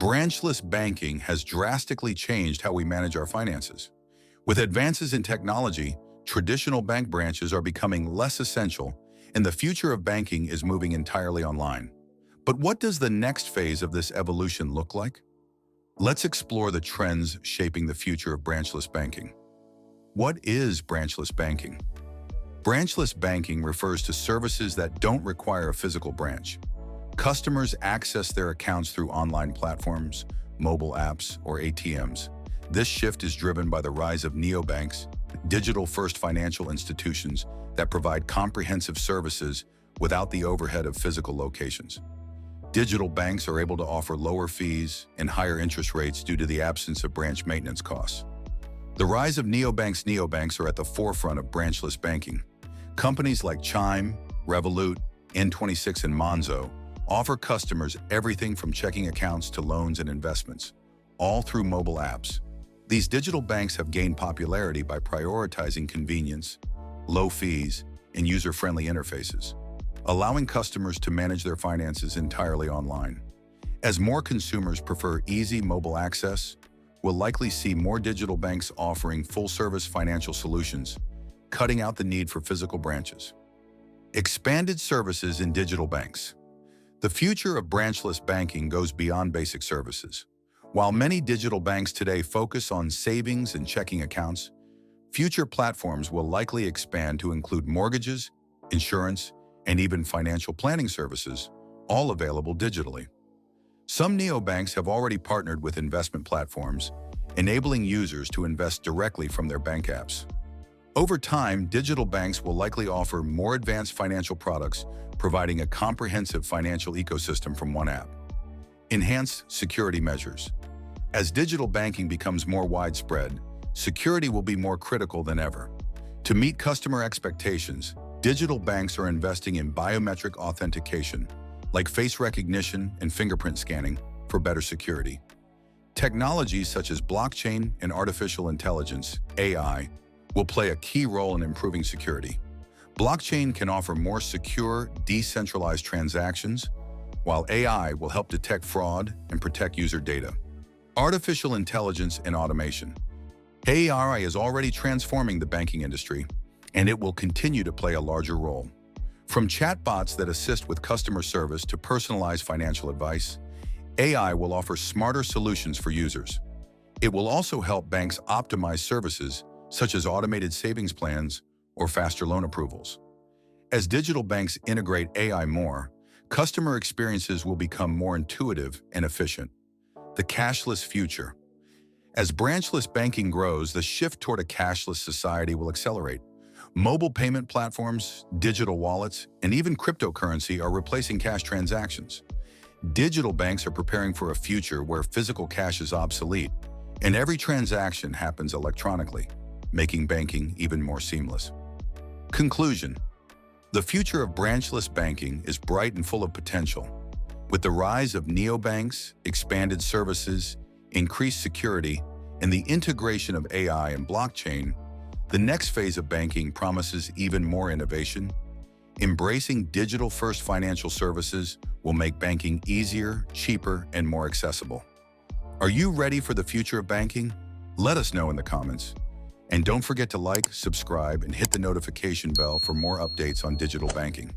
Branchless banking has drastically changed how we manage our finances. With advances in technology, traditional bank branches are becoming less essential, and the future of banking is moving entirely online. But what does the next phase of this evolution look like? Let's explore the trends shaping the future of branchless banking. What is branchless banking? Branchless banking refers to services that don't require a physical branch. Customers access their accounts through online platforms, mobile apps, or ATMs. This shift is driven by the rise of neobanks, digital-first financial institutions that provide comprehensive services without the overhead of physical locations. Digital banks are able to offer lower fees and higher interest rates due to the absence of branch maintenance costs. The rise of neobanks are at the forefront of branchless banking. Companies like Chime, Revolut, N26, and Monzo offer customers everything from checking accounts to loans and investments, all through mobile apps. These digital banks have gained popularity by prioritizing convenience, low fees, and user-friendly interfaces, allowing customers to manage their finances entirely online. As more consumers prefer easy mobile access, we'll likely see more digital banks offering full-service financial solutions, cutting out the need for physical branches. Expanded services in digital banks. The future of branchless banking goes beyond basic services. While many digital banks today focus on savings and checking accounts, future platforms will likely expand to include mortgages, insurance, and even financial planning services, all available digitally. Some neobanks have already partnered with investment platforms, enabling users to invest directly from their bank apps. Over time, digital banks will likely offer more advanced financial products, providing a comprehensive financial ecosystem from one app. Enhanced security measures. As digital banking becomes more widespread, security will be more critical than ever. To meet customer expectations, digital banks are investing in biometric authentication, like face recognition and fingerprint scanning, for better security. Technologies such as blockchain and artificial intelligence, AI, will play a key role in improving security. Blockchain can offer more secure, decentralized transactions, while AI will help detect fraud and protect user data. Artificial intelligence and automation. AI is already transforming the banking industry, and it will continue to play a larger role. From chatbots that assist with customer service to personalized financial advice, AI will offer smarter solutions for users. It will also help banks optimize services such as automated savings plans or faster loan approvals. As digital banks integrate AI more, customer experiences will become more intuitive and efficient. The cashless future. As branchless banking grows, the shift toward a cashless society will accelerate. Mobile payment platforms, digital wallets, and even cryptocurrency are replacing cash transactions. Digital banks are preparing for a future where physical cash is obsolete, and every transaction happens electronically, making banking even more seamless. Conclusion. The future of branchless banking is bright and full of potential. With the rise of neobanks, expanded services, increased security, and the integration of AI and blockchain, the next phase of banking promises even more innovation. Embracing digital-first financial services will make banking easier, cheaper, and more accessible. Are you ready for the future of banking? Let us know in the comments. And don't forget to like, subscribe, and hit the notification bell for more updates on digital banking.